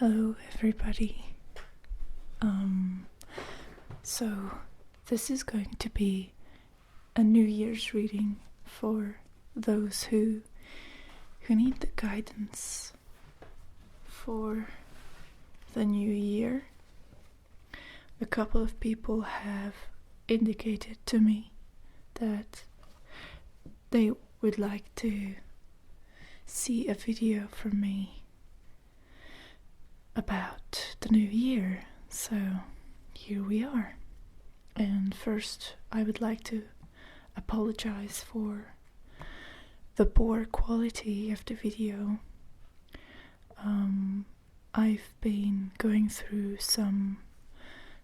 Hello everybody. So this is going to be a New Year's reading for those who need the guidance for the new year. A couple of people have indicated to me that they would like to see a video from me about the new year, so here we are. And first I would like to apologize for the poor quality of the video. I've been going through some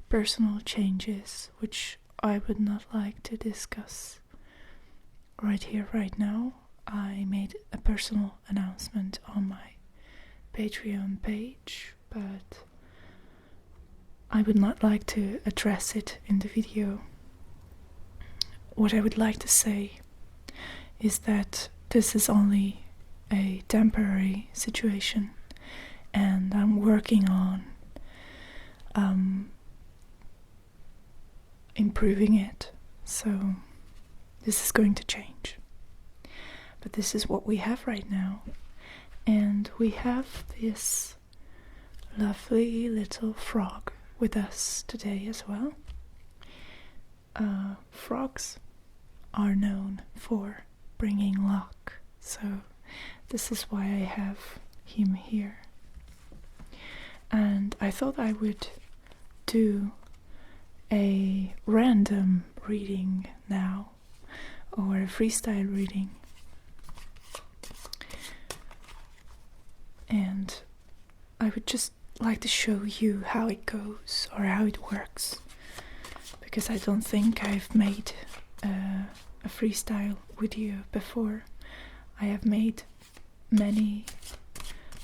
personal changes which I would not like to discuss right here, right now. I made a personal announcement on my Patreon page, but I would not like to address it in the video. What I would like to say is that this is only a temporary situation, and I'm working on improving it, so this is going to change. But this is what we have right now, and we have this lovely little frog with us today as well. Frogs are known for bringing luck, so this is why I have him here. And I thought I would do a random reading now, or a freestyle reading. And I would just like to show you how it goes, or how it works, because I don't think I've made a freestyle video before. I have made many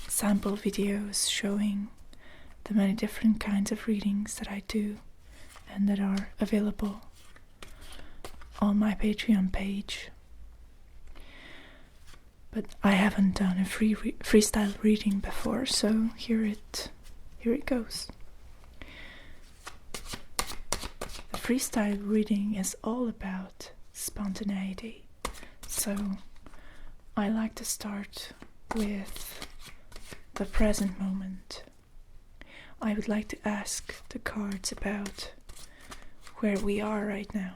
sample videos showing the many different kinds of readings that I do and that are available on my Patreon page. But I haven't done a freestyle reading before, so here it goes. The freestyle reading is all about spontaneity, so I like to start with the present moment. I would like to ask the cards about where we are right now,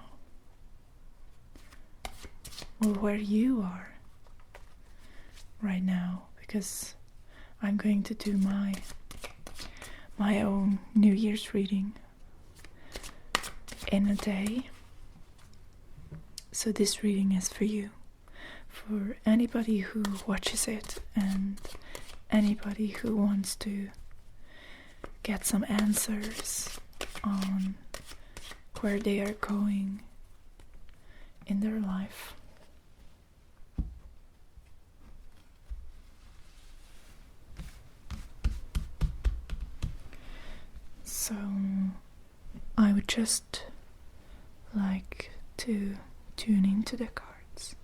or where you are right now, because I'm going to do my own New Year's reading in a day. So this reading is for you, for anybody who watches it and anybody who wants to get some answers on where they are going in their life. So I would just like to tune into the cards.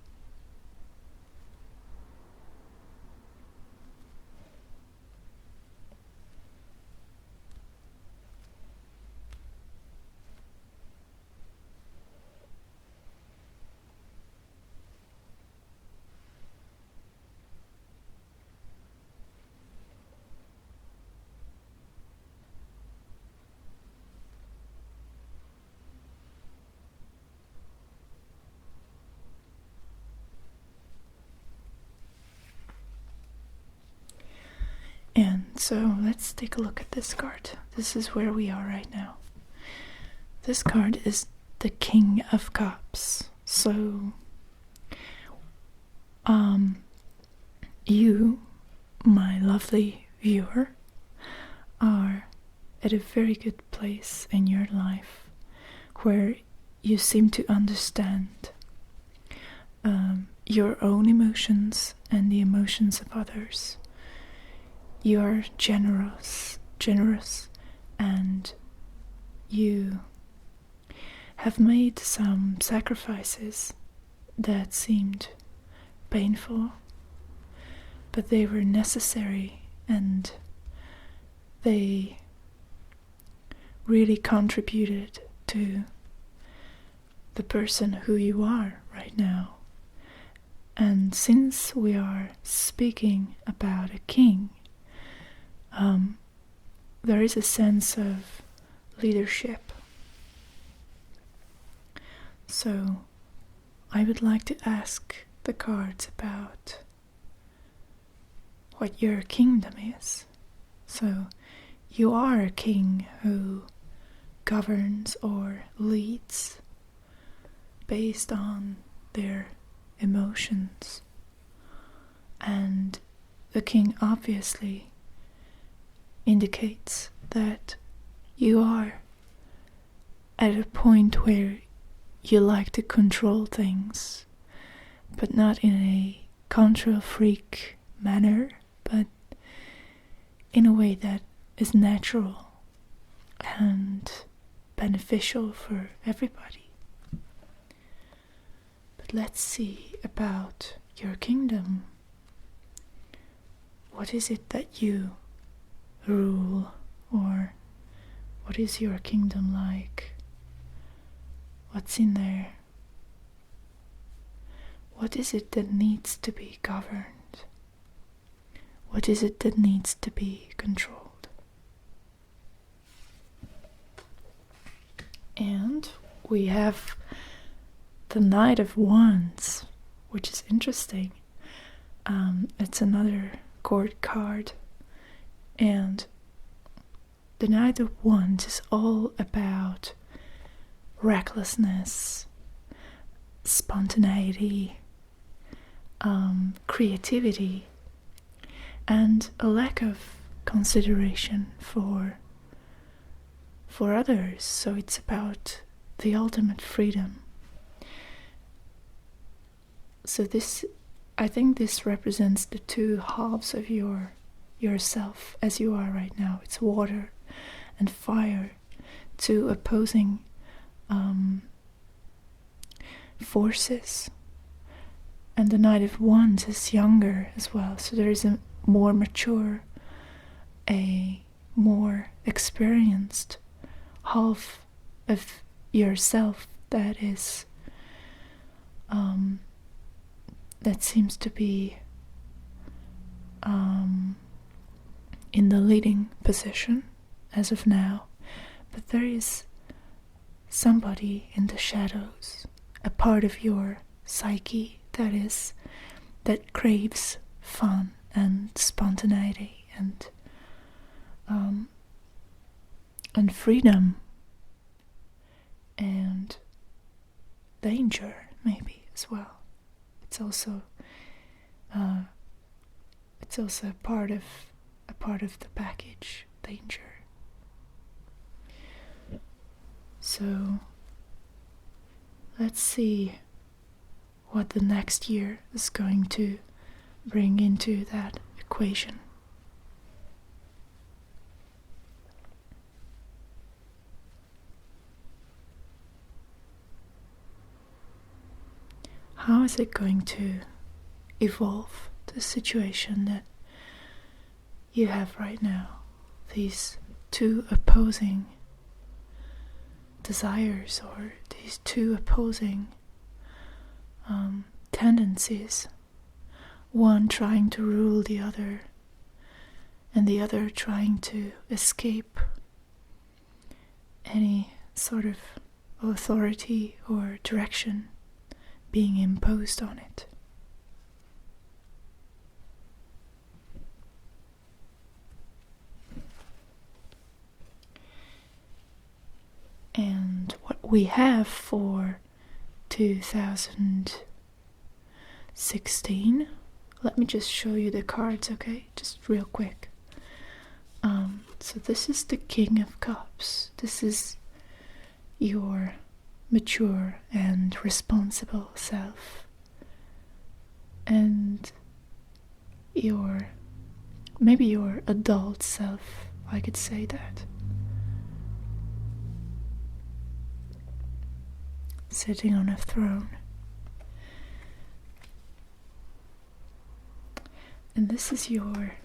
And so let's take a look at this card. This is where we are right now. This card is the King of Cups. So you, my lovely viewer, are at a very good place in your life where you seem to understand your own emotions and the emotions of others. You are generous, and you have made some sacrifices that seemed painful, but they were necessary, and they really contributed to the person who you are right now. And since we are speaking about a king, there is a sense of leadership. So I would like to ask the cards about what your kingdom is. So you are a king who governs or leads based on their emotions. And the king obviously indicates that you are at a point where you like to control things, but not in a control freak manner, but in a way that is natural and beneficial for everybody. But let's see about your kingdom. What is it that you rule, or what is your kingdom like? What's in there? What is it that needs to be governed? What is it that needs to be controlled? And we have the Knight of Wands, which is interesting. It's another court card, and the Knight of Wands is all about recklessness, spontaneity, creativity, and a lack of consideration for others. So it's about the ultimate freedom. So I think this represents the two halves of yourself as you are right now. It's water and fire, two opposing forces. And the Knight of Wands is younger as well, so there is a more mature, a more experienced half of yourself that is that seems to be in the leading position as of now. But there is somebody in the shadows, a part of your psyche that craves fun and spontaneity and freedom and danger, maybe as well. It's also a part of the package, danger. So let's see what the next year is going to bring into that equation. How is it going to evolve the situation that you have right now? These two opposing desires, or these two opposing tendencies, one trying to rule the other and the other trying to escape any sort of authority or direction being imposed on it. And what we have for 2016, let me just show you the cards, okay? Just real quick. So this is the King of Cups. This is your mature and responsible self, and maybe your adult self, I could say that, sitting on a throne. And this is your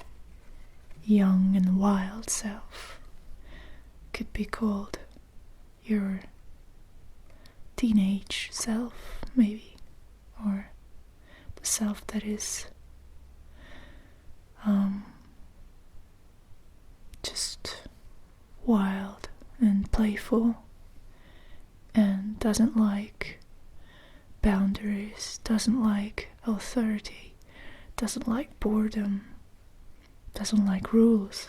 young and wild self. Could be called your teenage self, maybe, or the self that is just wild and playful and doesn't like boundaries, doesn't like authority, doesn't like boredom, doesn't like rules,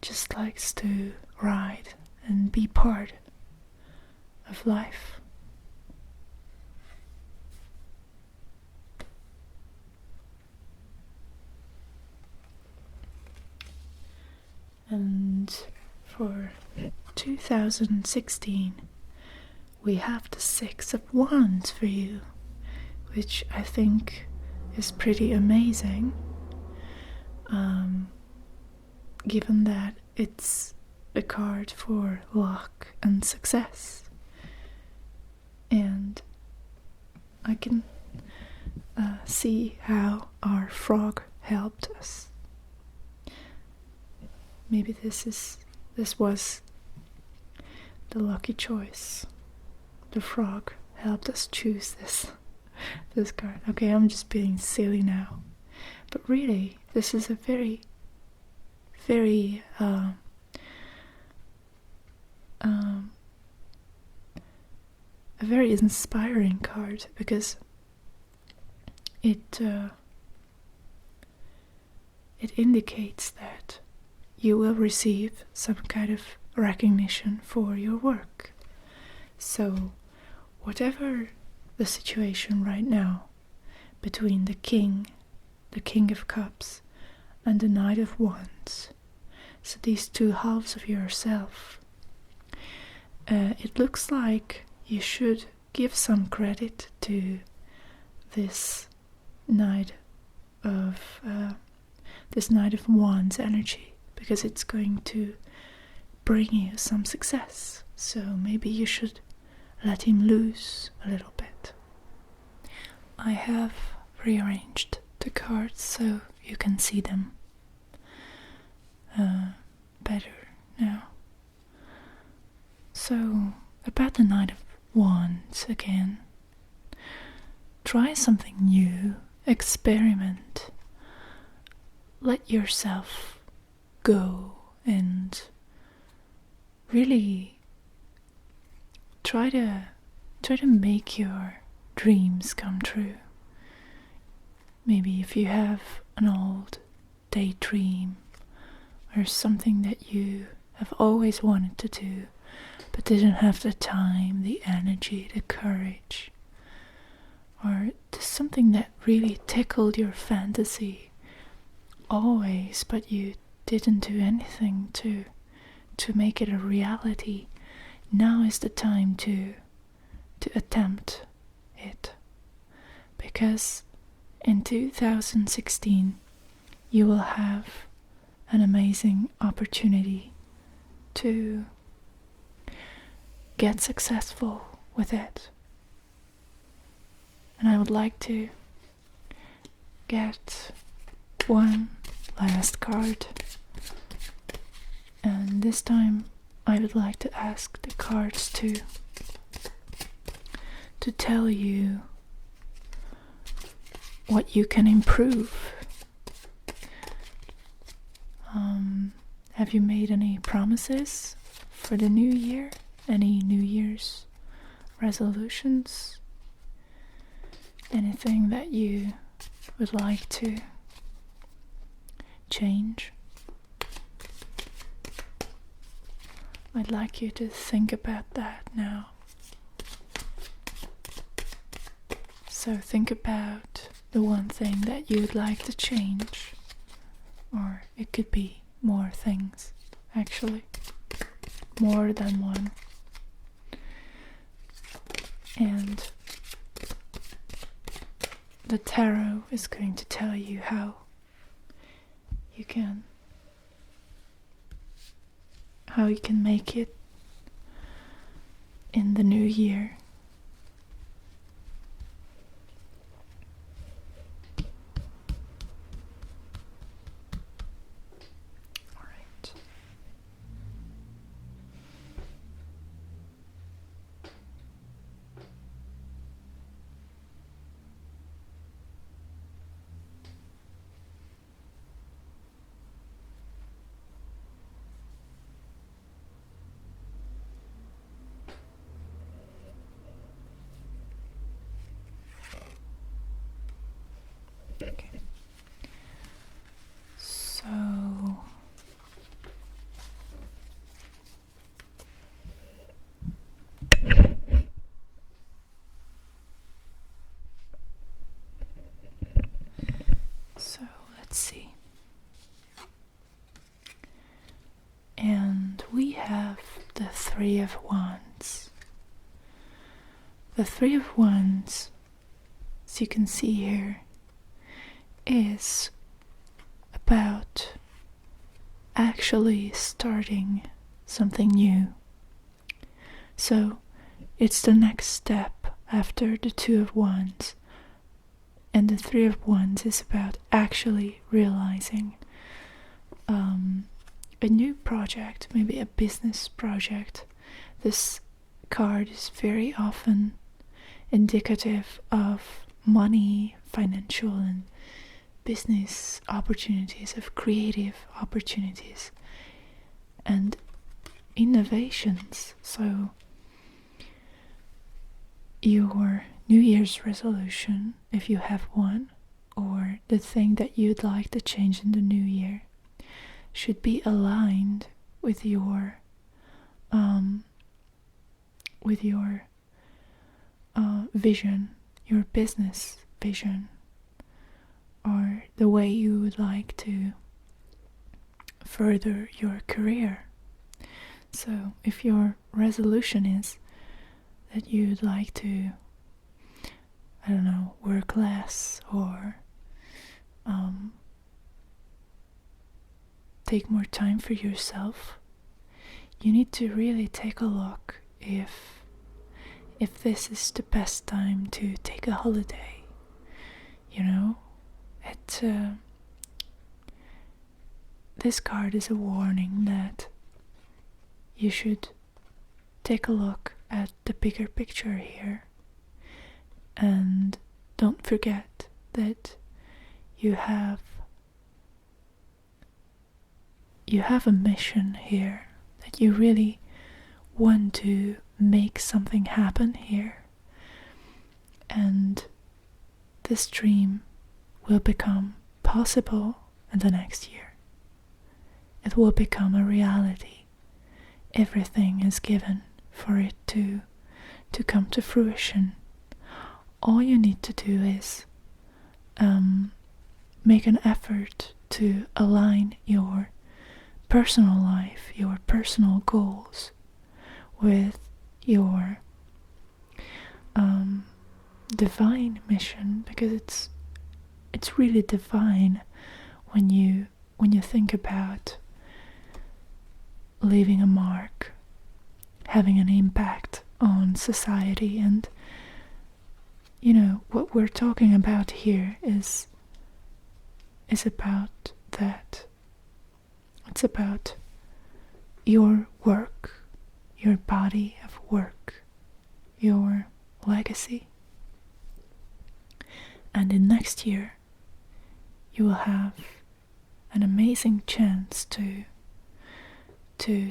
just likes to ride and be part of life. And for 2016, we have the Six of Wands for you, which I think is pretty amazing, given that it's a card for luck and success. And I can see how our frog helped us. Maybe this was the lucky choice. The frog helped us choose this card. Okay, I'm just being silly now, but really, this is a very, very a very inspiring card, because it indicates that you will receive some kind of recognition for your work. So whatever the situation right now between the King of Cups, and the Knight of Wands, so these two halves of yourself, it looks like you should give some credit to this Knight of Wands energy, because it's going to bring you some success. So maybe you should let him loose a little bit. I have rearranged the cards so you can see them better now. So, about the Knight of Wands again. Try something new, experiment, let yourself go, and really try to make your dreams come true. Maybe if you have an old daydream or something that you have always wanted to do but didn't have the time, the energy, the courage, or just something that really tickled your fantasy always, but you didn't do anything to make it a reality. Now is the time to attempt it, because in 2016 you will have an amazing opportunity to get successful with it. And I would like to get one last card, and this time I would like to ask the cards to tell you what you can improve. Have you made any promises for the new year? Any New Year's resolutions? Anything that you would like to change? I'd like you to think about that now. So think about the one thing that you would like to change, or it could be more things, actually, more than one. And the tarot is going to tell you how you can make it in the new year. And we have the Three of Wands. The Three of Wands, as you can see here, is about actually starting something new. So it's the next step after the Two of Wands, and the Three of Wands is about actually realizing a new project, maybe a business project. This card is very often indicative of money, financial and business opportunities, of creative opportunities and innovations. So your New Year's resolution, if you have one, or the thing that you'd like to change in the new year, should be aligned with your vision, your business vision, or the way you would like to further your career. So if your resolution is that you'd like to, I don't know, work less or take more time for yourself, you need to really take a look if this is the best time to take a holiday. You know, this card is a warning that you should take a look at the bigger picture here, and don't forget that you have a mission here, that you really want to make something happen here, and this dream will become possible in the next year. It will become a reality. Everything is given for it to come to fruition. All you need to do is make an effort to align your personal life, your personal goals with your divine mission, because it's really divine when you think about leaving a mark, having an impact on society. And you know what we're talking about here is about that. It's about your work, your body of work, your legacy. And in next year, you will have an amazing chance to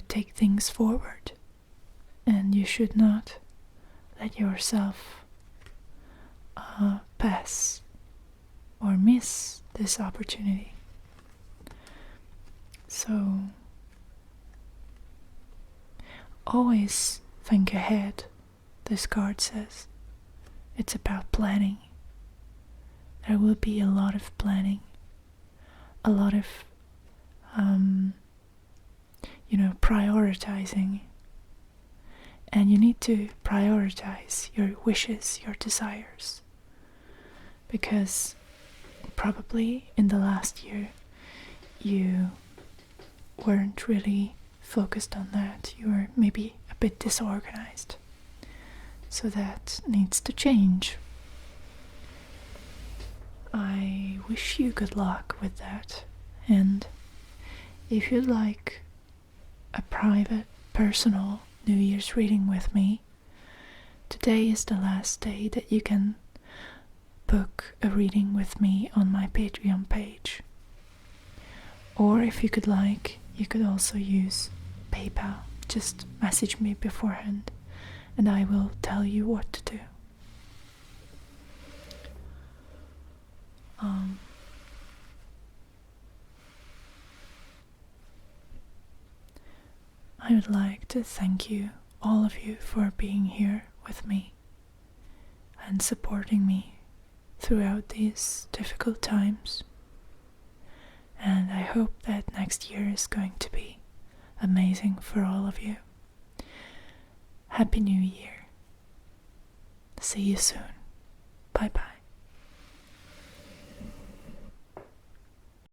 take things forward. And you should not let yourself pass or miss this opportunity. So always think ahead, this card says. It's about planning. There will be a lot of planning, a lot of prioritizing. And you need to prioritize your wishes, your desires, because probably in the last year you weren't really focused on that. You were maybe a bit disorganized. So that needs to change. I wish you good luck with that. And if you'd like a private, personal New Year's reading with me, today is the last day that you can book a reading with me on my Patreon page. Or if you could like, you could also use PayPal. Just message me beforehand and I will tell you what to do. I would like to thank you, all of you, for being here with me and supporting me throughout these difficult times. And I hope that next year is going to be amazing for all of you. Happy New Year. See you soon. Bye bye.